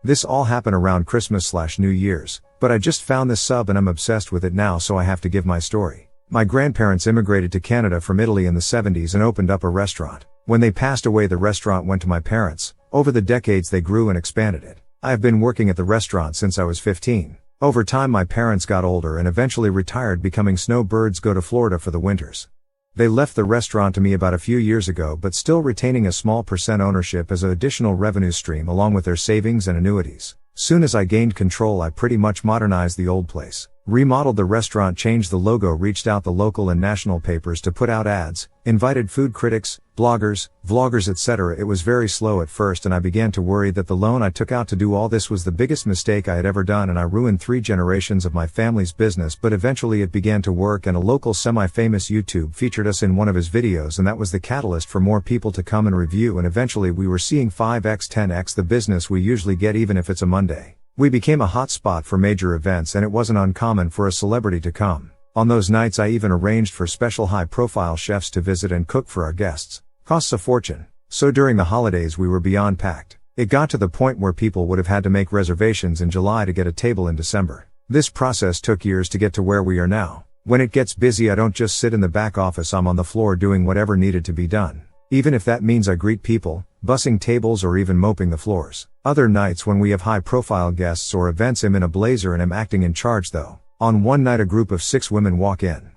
This all happened around Christmas/New Year's, but I just found this sub and I'm obsessed with it now, so I have to give my story. My grandparents immigrated to Canada from Italy in the 70s and opened up a restaurant. When they passed away, the restaurant went to my parents. Over the decades they grew and expanded it. I have been working at the restaurant since I was 15. Over time my parents got older and eventually retired, becoming snowbirds, go to Florida for the winters. They left the restaurant to me about a few years ago, but still retaining a small percent ownership as an additional revenue stream along with their savings and annuities. Soon as I gained control, I pretty much modernized the old place. Remodeled the restaurant, changed the logo, reached out the local and national papers to put out ads, invited food critics, bloggers, vloggers, etc. It was very slow at first and I began to worry that the loan I took out to do all this was the biggest mistake I had ever done and I ruined 3 generations of my family's business, but eventually it began to work and a local semi-famous YouTube featured us in one of his videos and that was the catalyst for more people to come and review, and eventually we were seeing 5x 10x the business we usually get even if it's a Monday. We became a hot spot for major events and it wasn't uncommon for a celebrity to come. On those nights I even arranged for special high-profile chefs to visit and cook for our guests. Costs a fortune. So during the holidays we were beyond packed. It got to the point where people would have had to make reservations in July to get a table in December. This process took years to get to where we are now. When it gets busy I don't just sit in the back office, I'm on the floor doing whatever needed to be done. Even if that means I greet people, bussing tables or even mopping the floors. Other nights when we have high-profile guests or events I'm in a blazer and am acting in charge though. On one night a group of 6 women walk in.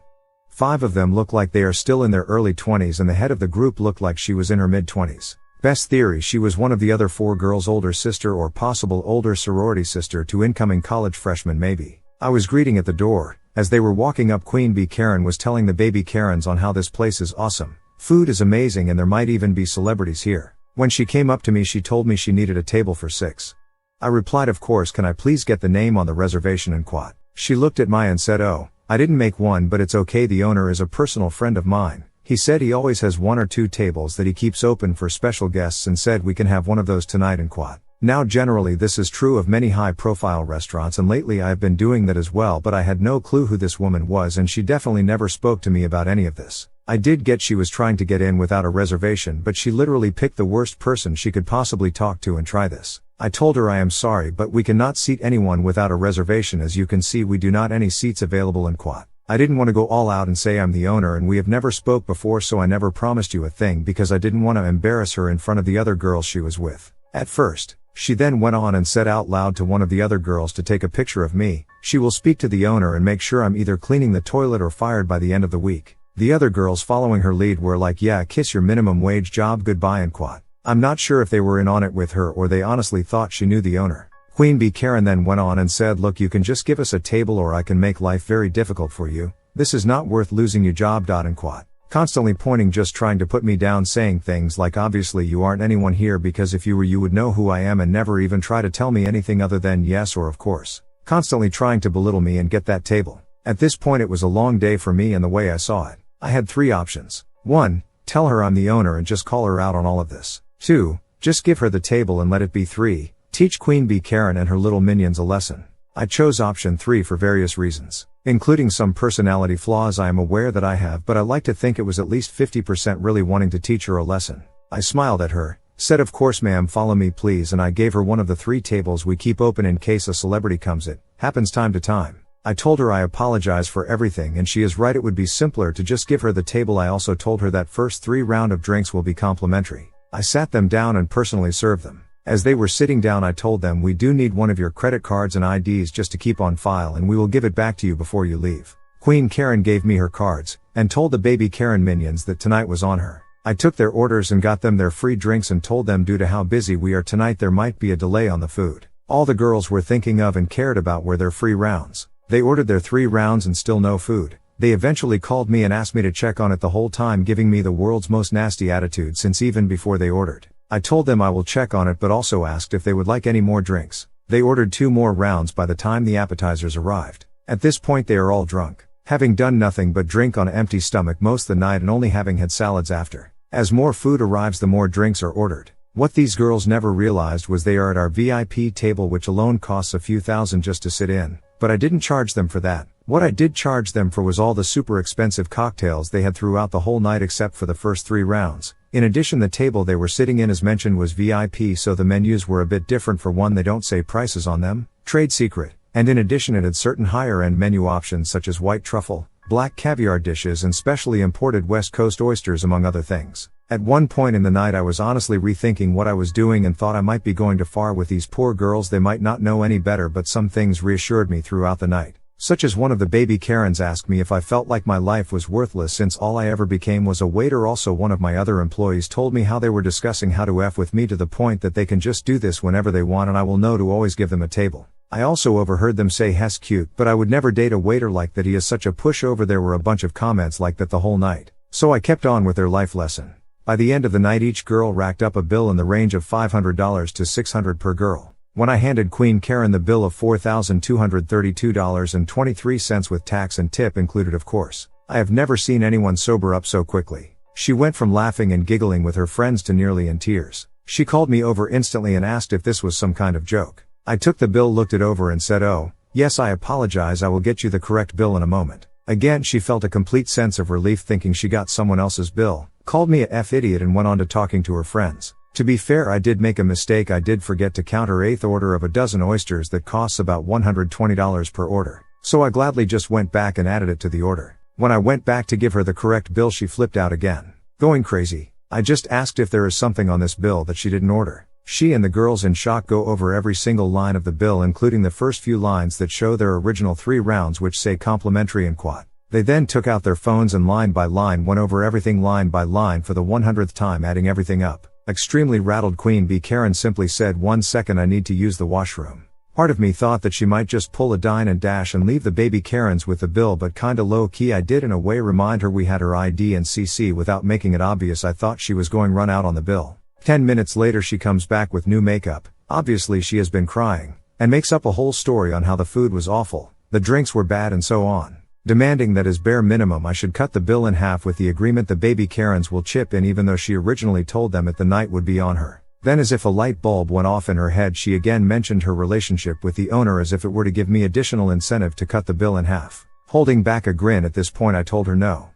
5 of them look like they are still in their early 20s and the head of the group looked like she was in her mid-20s. Best theory, she was one of the other 4 girls' older sister or possible older sorority sister to incoming college freshmen maybe. I was greeting at the door. As they were walking up, Queen Bee Karen was telling the baby Karens on how this place is awesome. Food is amazing and there might even be celebrities here. When she came up to me she told me she needed a table for 6. I replied, of course, can I please get the name on the reservation and quat. She looked at me and said, oh, I didn't make one but it's okay, the owner is a personal friend of mine. He said he always has 1 or 2 tables that he keeps open for special guests and said we can have one of those tonight and quat. Now generally this is true of many high-profile restaurants and lately I have been doing that as well, but I had no clue who this woman was and she definitely never spoke to me about any of this. I did get she was trying to get in without a reservation, but she literally picked the worst person she could possibly talk to and try this. I told her I am sorry but we cannot seat anyone without a reservation, as you can see we do not any seats available in quat. I didn't want to go all out and say I'm the owner and we have never spoke before, so I never promised you a thing because I didn't want to embarrass her in front of the other girls she was with. At first. She then went on and said out loud to one of the other girls to take a picture of me. She will speak to the owner and make sure I'm either cleaning the toilet or fired by the end of the week. The other girls following her lead were like, yeah, kiss your minimum wage job goodbye and quat. I'm not sure if they were in on it with her or they honestly thought she knew the owner. Queen Bee Karen then went on and said, look, you can just give us a table or I can make life very difficult for you. This is not worth losing your job. And quat. Constantly pointing, just trying to put me down, saying things like obviously you aren't anyone here because if you were you would know who I am, and never even try to tell me anything other than yes or of course. Constantly trying to belittle me and get that table. At this point it was a long day for me and the way I saw it. I had 3 options. 1. Tell her I'm the owner and just call her out on all of this. 2. Just give her the table and let it be. 3. Teach Queen Bee Karen and her little minions a lesson. I chose option 3 for various reasons, including some personality flaws I am aware that I have, but I like to think it was at least 50% really wanting to teach her a lesson. I smiled at her, said of course ma'am, follow me please, and I gave her one of the 3 tables we keep open in case a celebrity comes. It happens time to time. I told her I apologize for everything and she is right, it would be simpler to just give her the table. I also told her that first 3 round of drinks will be complimentary. I sat them down and personally served them. As they were sitting down I told them we do need one of your credit cards and IDs just to keep on file and we will give it back to you before you leave. Queen Karen gave me her cards, and told the baby Karen minions that tonight was on her. I took their orders and got them their free drinks and told them due to how busy we are tonight there might be a delay on the food. All the girls were thinking of and cared about were their free rounds. They ordered their 3 rounds and still no food. They eventually called me and asked me to check on it, the whole time giving me the world's most nasty attitude since even before they ordered. I told them I will check on it but also asked if they would like any more drinks. They ordered 2 more rounds by the time the appetizers arrived. At this point they are all drunk, having done nothing but drink on an empty stomach most of the night and only having had salads after. As more food arrives the more drinks are ordered. What these girls never realized was they are at our VIP table, which alone costs a few thousand just to sit in, but I didn't charge them for that. What I did charge them for was all the super expensive cocktails they had throughout the whole night except for the first 3 rounds. In addition, the table they were sitting in as mentioned was VIP, so the menus were a bit different. For one, they don't say prices on them, trade secret, and in addition it had certain higher end menu options such as white truffle, black caviar dishes and specially imported West Coast oysters among other things. At one point in the night I was honestly rethinking what I was doing and thought I might be going too far with these poor girls. They might not know any better, but some things reassured me throughout the night. Such as one of the baby Karens asked me if I felt like my life was worthless since all I ever became was a waiter. Also, one of my other employees told me how they were discussing how to F with me to the point that they can just do this whenever they want and I will know to always give them a table. I also overheard them say "Hess cute, but I would never date a waiter like that. He is such a pushover." There were a bunch of comments like that the whole night. So I kept on with their life lesson. By the end of the night each girl racked up a bill in the range of $500 to $600 per girl. When I handed Queen Karen the bill of $4,232.23 with tax and tip included of course, I have never seen anyone sober up so quickly. She went from laughing and giggling with her friends to nearly in tears. She called me over instantly and asked if this was some kind of joke. I took the bill, looked it over and said, "Oh, yes, I apologize, I will get you the correct bill in a moment." Again she felt a complete sense of relief thinking she got someone else's bill, called me a F idiot and went on to talking to her friends. To be fair, I did make a mistake. I did forget to count her 8th order of a dozen oysters that costs about $120 per order. So I gladly just went back and added it to the order. When I went back to give her the correct bill she flipped out again, going crazy. I just asked if there is something on this bill that she didn't order. She and the girls in shock go over every single line of the bill including the first few lines that show their original 3 rounds which say complimentary and quat. They then took out their phones and line by line went over everything line by line for the 100th time, adding everything up. Extremely rattled, Queen Bee Karen simply said, "1 second, I need to use the washroom." Part of me thought that she might just pull a dine and dash and leave the baby Karens with the bill, but kinda low key I did in a way remind her we had her ID and CC without making it obvious. I thought she was going run out on the bill. 10 minutes later she comes back with new makeup, obviously she has been crying, and makes up a whole story on how the food was awful, the drinks were bad and so on, demanding that as bare minimum I should cut the bill in half with the agreement the baby Karens will chip in, even though she originally told them the night would be on her. Then as if a light bulb went off in her head she again mentioned her relationship with the owner as if it were to give me additional incentive to cut the bill in half. Holding back a grin at this point I told her no.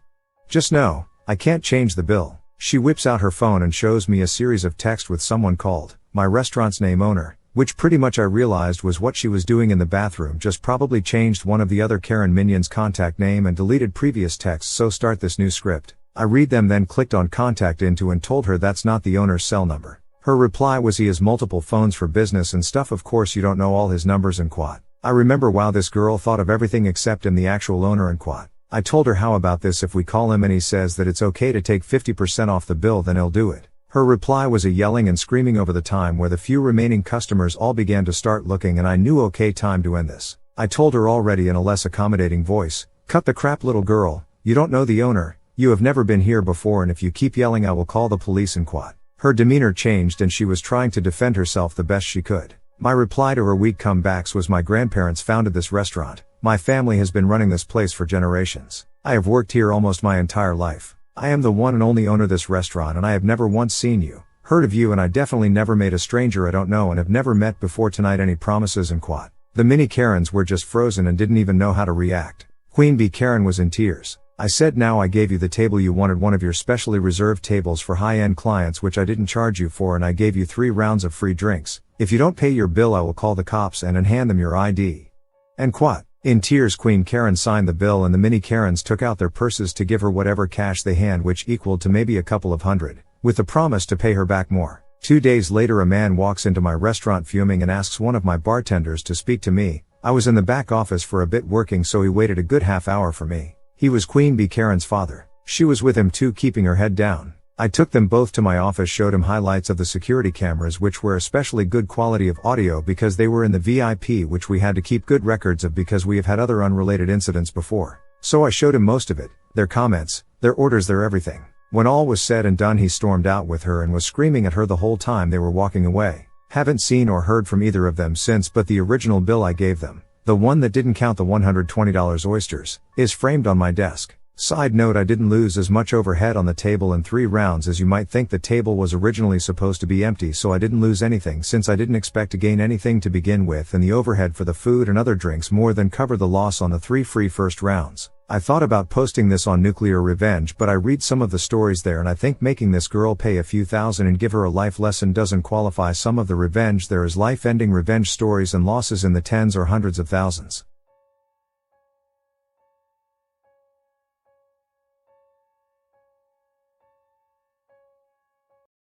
Just no, I can't change the bill. She whips out her phone and shows me a series of texts with someone called my restaurant's name owner, which pretty much I realized was what she was doing in the bathroom, just probably changed one of the other Karen minions' contact name and deleted previous texts. So start this new script. I read them, then clicked on contact into and told her that's not the owner's cell number. Her reply was he has multiple phones for business and stuff, of course you don't know all his numbers and quat. I remember, wow, this girl thought of everything except the actual owner and quat. I told her how about this if we call him and he says that it's okay to take 50% off the bill, then he'll do it. Her reply was a yelling and screaming over the time where the few remaining customers all began to start looking and I knew okay, time to end this. I told her already in a less accommodating voice, "Cut the crap, little girl, you don't know the owner, you have never been here before, and if you keep yelling I will call the police and quat." Her demeanor changed and she was trying to defend herself the best she could. My reply to her weak comebacks was, my grandparents founded this restaurant. My family has been running this place for generations. I have worked here almost my entire life. I am the one and only owner of this restaurant and I have never once seen you, heard of you, and I definitely never made a stranger I don't know and have never met before tonight any promises and quat. The mini Karens were just frozen and didn't even know how to react. Queen Bee Karen was in tears. I said, "Now I gave you the table you wanted, one of your specially reserved tables for high-end clients which I didn't charge you for, and I gave you 3 rounds of free drinks. If you don't pay your bill I will call the cops and hand them your ID." And quat. In tears Queen Karen signed the bill and the mini Karens took out their purses to give her whatever cash they had, which equaled to maybe a couple of hundred, with the promise to pay her back more. 2 days later a man walks into my restaurant fuming and asks one of my bartenders to speak to me. I was in the back office for a bit working, so he waited a good half hour for me. He was Queen Bee Karen's father. She was with him too, keeping her head down. I took them both to my office, showed him highlights of the security cameras which were especially good quality of audio because they were in the VIP, which we had to keep good records of because we have had other unrelated incidents before. So I showed him most of it, their comments, their orders, their everything. When all was said and done he stormed out with her and was screaming at her the whole time they were walking away. Haven't seen or heard from either of them since, but the original bill I gave them, the one that didn't count the $120 oysters, is framed on my desk. Side note, I didn't lose as much overhead on the table in 3 rounds as you might think. The table was originally supposed to be empty, so I didn't lose anything since I didn't expect to gain anything to begin with, and the overhead for the food and other drinks more than covered the loss on the 3 free first rounds. I thought about posting this on Nuclear Revenge, but I read some of the stories there and I think making this girl pay a few thousand and give her a life lesson doesn't qualify. Some of the revenge there is life-ending revenge stories and losses in the tens or hundreds of thousands.